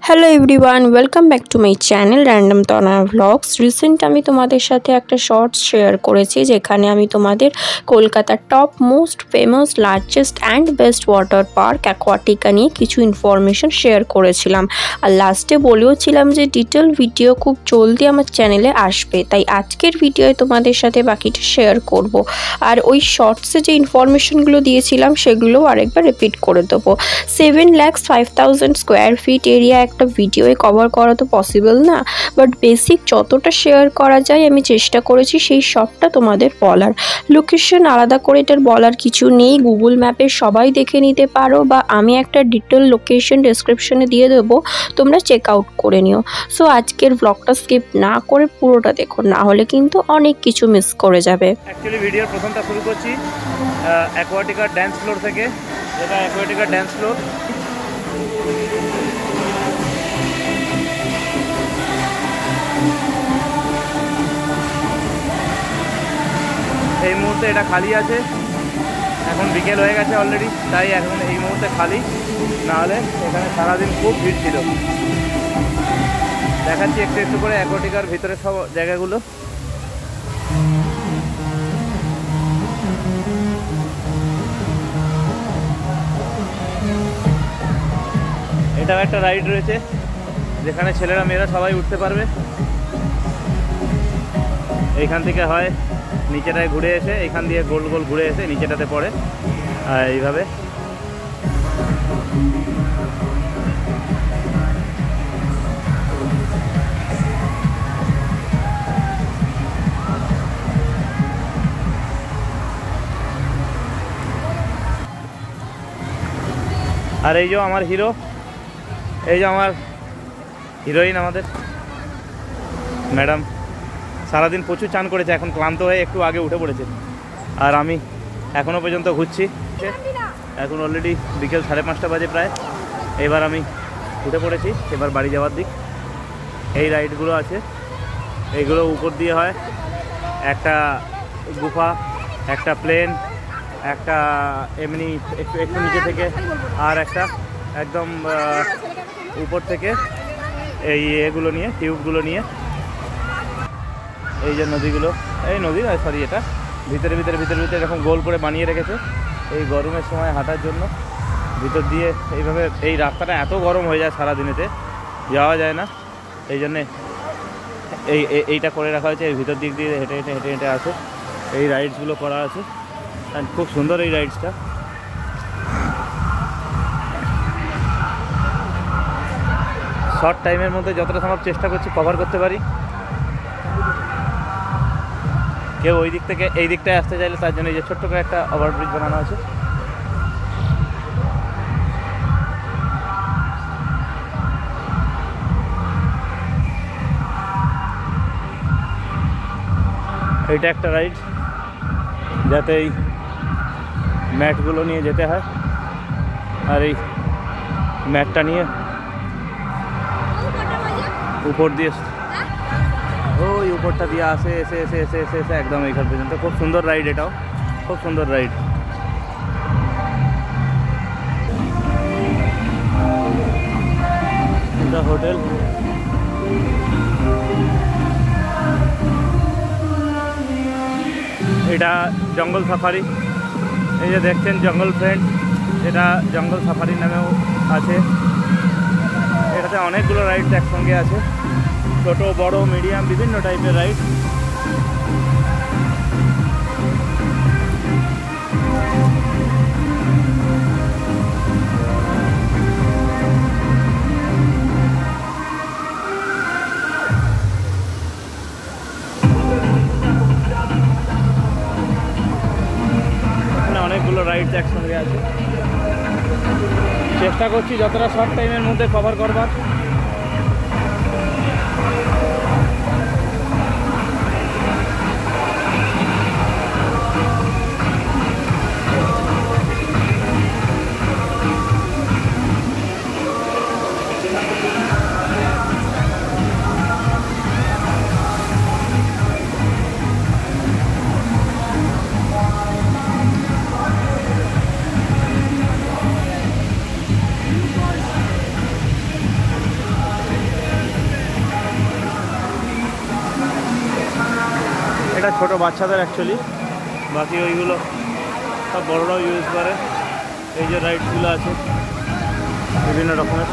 Hello everyone, welcome back to my channel random Tanaya vlogs. Recent আমি তোমাদের সাথে একটা শর্টস শেয়ার করেছি যেখানে আমি তোমাদের কলকাতার top most famous largest and best water park Aquatica নিয়ে কিছু ইনফরমেশন শেয়ার করেছিলাম। আর লাস্টে বলেওছিলাম যে ডিটেল ভিডিও খুব জলদি আমার চ্যানেলে আসবে, তাই আজকের ভিডিওয়ে তোমাদের সাথে বাকিটা শেয়ার করব। আর ওই শর্টসে যে ইনফরমেশনগুলো দিয়েছিলাম সেগুলোও আরেকবার রিপিট করে দেবো। 7,05,000 স্কোয়ার ফিট এরিয়া একটা ভিডিওয়ে কভার করা তো পসিবল না, বাট বেসিক যতটা শেয়ার করা যায় আমি চেষ্টা করেছি সেই সবটা তোমাদের বলার। লোকেশন আলাদা করে এটার বলার কিছু নেই, গুগল ম্যাপে সবাই দেখে নিতে পারো, বা আমি একটা ডিটেল লোকেশন ডেসক্রিপশনে দিয়ে দেবো, তোমরা চেক আউট করে নিও। সো আজকের ব্লগটা স্কিপ না করে পুরোটা দেখো, না হলে কিন্তু অনেক কিছু মিস করে যাবে। অ্যাকচুয়ালি ভিডিওর প্রথমটা শুরু করছি অ্যাকোয়াটিকার ড্যান্স ফ্লোর থেকে, যেটা অ্যাকোয়াটিকার ড্যান্স ফ্লোর। এই মুহূর্তে এটা খালি আছে, এখন বিকেল হয়ে গেছে অলরেডি, তাই এখন এই মুহূর্তে খালি, নাহলে এখানে সারাদিন খুব ভিড় ছিল। দেখাচ্ছি একটু একটু করে অ্যাকোয়াটিকার ভিতরে সব জায়গাগুলো। এটাও একটা রাইড রয়েছে যেখানে ছেলেরা মেয়েরা সবাই উঠতে পারবে। এইখান থেকে হয় নিচেটায় ঘুরে এসে, এইখান দিয়ে গোল গোল ঘুরে এসে নিচেটাতে পড়ে, আর এইভাবে। আর এই যে আমার হিরো, এই যে আমার হিরোইন, আমাদের ম্যাডাম সারাদিন প্রচুর চান করেছে, এখন ক্লান্ত হয়ে একটু আগে উঠে পড়েছে। আর আমি এখনও পর্যন্ত ঘুরছি। এখন অলরেডি বিকেল 5:30 বাজে প্রায়। এবার আমি উঠে পড়েছি, এবার বাড়ি যাওয়ার দিক। এই রাইডগুলো আছে, এইগুলো উপর দিয়ে হয়, একটা গুফা, একটা প্লেন, একটা এমনি একটু একটু নিচে থেকে, আর একটা একদম উপর থেকে এই এগুলো নিয়ে, টিউবগুলো নিয়ে। এই যে নদীগুলো, এই নদী সরি, এটা ভিতরে ভিতরে ভিতরে ভিতরে এরকম গোল করে বানিয়ে রেখেছে এই গরমের সময় হাঁটার জন্য। ভিতর দিয়ে এইভাবে, এই রাস্তাটা এত গরম হয়ে যায় সারাদিনেতে, যাওয়া যায় না, এই জন্যে এইটা করে রাখা হয়েছে। এই ভিতর দিক দিয়ে হেঁটে হেঁটে হেঁটে হেঁটে আছে, এই রাইডসগুলো করা আছে। অ্যান্ড খুব সুন্দর এই রাইডসটা। শর্ট টাইমের মধ্যে যতটা সম্ভব চেষ্টা করছি কভার করতে পারি। কেউ ওই দিক থেকে এই দিকটায় আসতে চাইলে তার জন্য এই যে ছোট্ট করে একটা ওভারব্রিজ বানানো আছে। এইটা একটা রাইড, যাতে এই ম্যাটগুলো নিয়ে যেতে হয়, আর এই ম্যাটটা নিয়ে উপর দিয়ে, ওই উপরটা দিয়ে আসে, এসে এসে এসে এসে এসে একদম এইখান পর্যন্ত। খুব সুন্দর রাইড, এটাও খুব সুন্দর রাইড। এটা হোটেল, এটা জঙ্গল সাফারি। এই যে দেখছেন জঙ্গল ফ্রেন্ড, এটা জঙ্গল সাফারি নামেও আছে। এটাতে অনেকগুলো রাইড একসঙ্গে আছে, ছোট বড় মিডিয়াম বিভিন্ন টাইপের রাইড। অনেকগুলো রাইডস একসঙ্গে আছে, চেষ্টা করছি যতটা শর্ট টাইমের মধ্যে কভার করবার। ছোটো বাচ্চাদের অ্যাকচুয়ালি, বাকি ওইগুলো সব বড়রাও ইউজ করে। এই যে রাইডসগুলো আছে বিভিন্ন রকমের।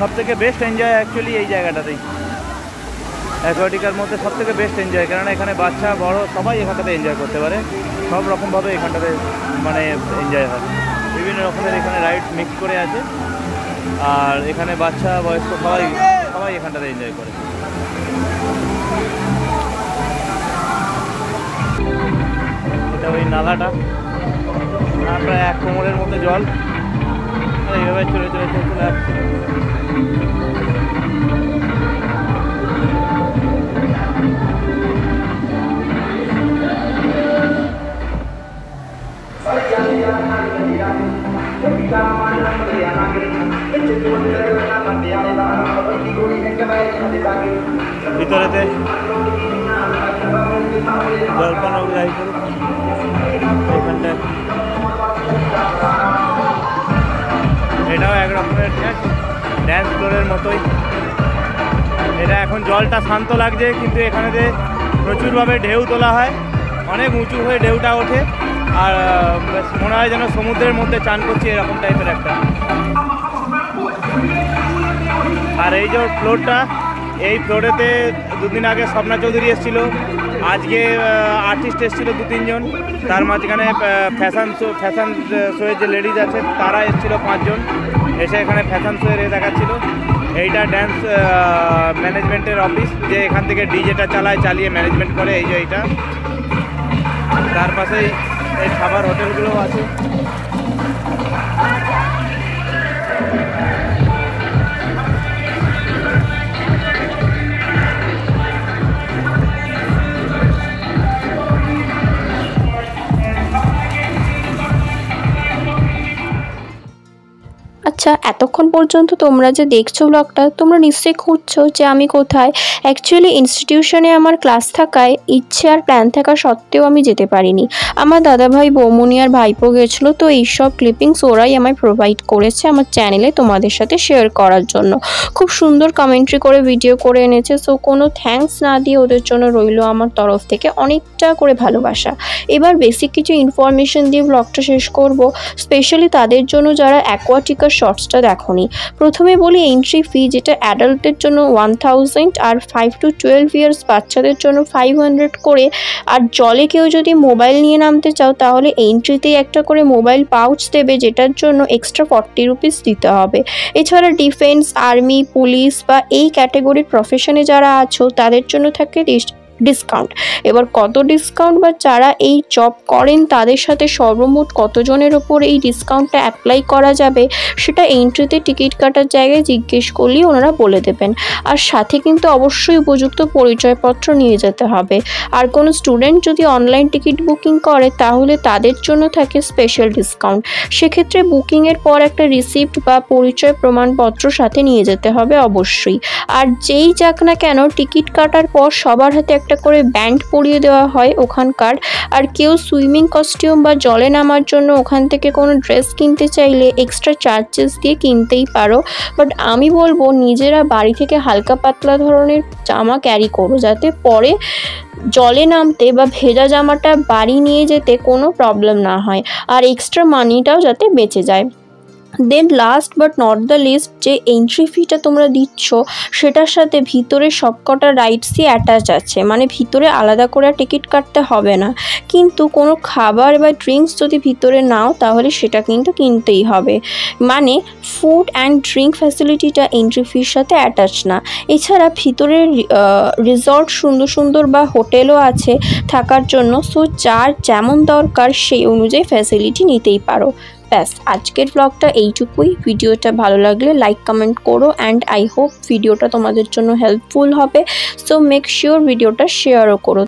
সব থেকে বেস্ট এনজয় অ্যাকচুয়ালি এই জায়গাটাতেই, অ্যাকোয়াটিকার মধ্যে সব থেকে বেস্ট এনজয়, কারণ এখানে বাচ্চা বড় সবাই এখানটাতে এনজয় করতে পারে, সব রকমভাবে এখানটাতে মানে এনজয় হয়। বিভিন্ন রকমের এখানে রাইডস মিক্স করে আছে, আর এখানে বাচ্চা বয়স্ক সবাই এখানটাতে এনজয় করে। এটা ওই নালাটা, প্রায় 1 কোমরের মধ্যে জল, এইভাবে চলে আসছে। ভিতরেতে জলপান এখানটায় এটাও এক রকমের ড্যান্স ফ্লোরের মতোই। এটা এখন জলটা শান্ত লাগছে, কিন্তু এখানেতে প্রচুরভাবে ঢেউ তোলা হয়, অনেক উঁচু হয়ে ঢেউটা ওঠে, আর মনে হয় যেন সমুদ্রের মধ্যে চান করছি এরকম টাইপের একটা। আর এই যে ফ্লোরটা, এই ফ্লোরেতে 2 দিন আগে স্বপ্না চৌধুরী এসেছিলো, আজকে আর্টিস্ট এসেছিলো 2-3 জন, তার মাঝখানে ফ্যাশন শোয়ের যে লেডিজ আছে তারা এসেছিলো 5 জন, এসে এখানে ফ্যাশন শোয়ের দেখাচ্ছিল। এইটা ড্যান্স ম্যানেজমেন্টের অফিস, যে এখান থেকে ডিজেটা চালিয়ে ম্যানেজমেন্ট করে। এই যে এইটা, তার পাশেই এই খাবার হোটেলগুলোও আছে। আচ্ছা, এতক্ষণ পর্যন্ত তোমরা যে দেখছো ব্লগটা, তোমরা নিশ্চয়ই খুঁজছো যে আমি কোথায়। অ্যাকচুয়ালি ইনস্টিটিউশনে আমার ক্লাস থাকায়, ইচ্ছে আর প্ল্যান থাকা সত্ত্বেও আমি যেতে পারিনি। আমার দাদাভাই, বৌমনি আর ভাইপো গেছিলো, তো এইসব ক্লিপিংস ওরাই আমায় প্রোভাইড করেছে আমার চ্যানেলে তোমাদের সাথে শেয়ার করার জন্য। খুব সুন্দর কমেন্ট্রি করে ভিডিও করে এনেছে, সো কোনো থ্যাঙ্কস না দিয়ে ওদের জন্য রইলো আমার তরফ থেকে অনেকটা করে ভালোবাসা। এবার বেসিক কিছু ইনফরমেশন দিয়ে ব্লগটা শেষ করব, স্পেশালি তাদের জন্য যারা অ্যাকোয়াটিকার শর্টসটা দেখোনি। প্রথমে বলি এন্ট্রি ফি, যেটা অ্যাডাল্টের জন্য 1000 আর 5 to 12 ইয়ার্স বাচ্চাদের জন্য 500 করে। আর জলে কেউ যদি মোবাইল নিয়ে নামতে চাও তাহলে এন্ট্রিতেই একটা করে মোবাইল পাউচ দেবে, যেটার জন্য এক্সট্রা 40 রুপিস দিতে হবে। এছাড়া ডিফেন্স, আর্মি, পুলিশ বা এই ক্যাটাগরির প্রফেশনে যারা আছো তাদের জন্য থাকে ডিসকাউন্ট। এবার কত ডিসকাউন্ট বা যারা এই জব করেন তাদের সাথে সর্বমোট কতজনের ওপর এই ডিসকাউন্টটা অ্যাপ্লাই করা যাবে সেটা এন্ট্রিতে টিকিট কাটার জায়গায় জিজ্ঞেস করলেই ওনারা বলে দেবেন। আর সাথে কিন্তু অবশ্যই উপযুক্ত পরিচয়পত্র নিয়ে যেতে হবে। আর কোনো স্টুডেন্ট যদি অনলাইন টিকিট বুকিং করে তাহলে তাদের জন্য থাকে স্পেশাল ডিসকাউন্ট। সেক্ষেত্রে বুকিংয়ের পর একটা রিসিপ্ট বা পরিচয় প্রমাণপত্র সাথে নিয়ে যেতে হবে অবশ্যই। আর যেই যাক না কেন, টিকিট কাটার পর সবার হাতে একটা করে ব্যান্ড পরিয়ে দেওয়া হয় ওখানকার। আর কেউ সুইমিং কস্টিউম বা জলে নামার জন্য ওখান থেকে কোনো ড্রেস কিনতে চাইলে এক্সট্রা চার্জেস দিয়ে কিনতেই পারো, বাট আমি বলবো নিজেরা বাড়ি থেকে হালকা পাতলা ধরনের জামা ক্যারি করো, যাতে পরে জলে নামতে বা ভেজা জামাটা বাড়ি নিয়ে যেতে কোনো প্রবলেম না হয়, আর এক্সট্রা মানিটাও যাতে বেঁচে যায়। Then last but not the least, যে এন্ট্রি ফিটা তোমরা দিচ্ছ সেটার সাথে ভিতরে সবকটা রাইডসই অ্যাটাচ আছে, মানে ভিতরে আলাদা করে টিকিট কাটতে হবে না। কিন্তু কোনো খাবার বা ড্রিঙ্কস যদি ভিতরে নাও তাহলে সেটা কিন্তু কিনতেই হবে, মানে ফুড অ্যান্ড ড্রিঙ্ক ফ্যাসিলিটিটা এন্ট্রি ফির সাথে অ্যাটাচ না। এছাড়া ভিতরে রিসর্ট সুন্দর সুন্দর বা হোটেলও আছে থাকার জন্য, সো যার যেমন দরকার সেই অনুযায়ী ফ্যাসিলিটি নিতেই পারো। ব্যাস, আজকের ব্লগটা এইটুকুই। ভিডিওটা ভালো লাগলে লাইক কমেন্ট করো, অ্যান্ড আই হোপ ভিডিওটা তোমাদের জন্য হেল্পফুল হবে। সো মেক শিওর ভিডিওটা শেয়ারও করো।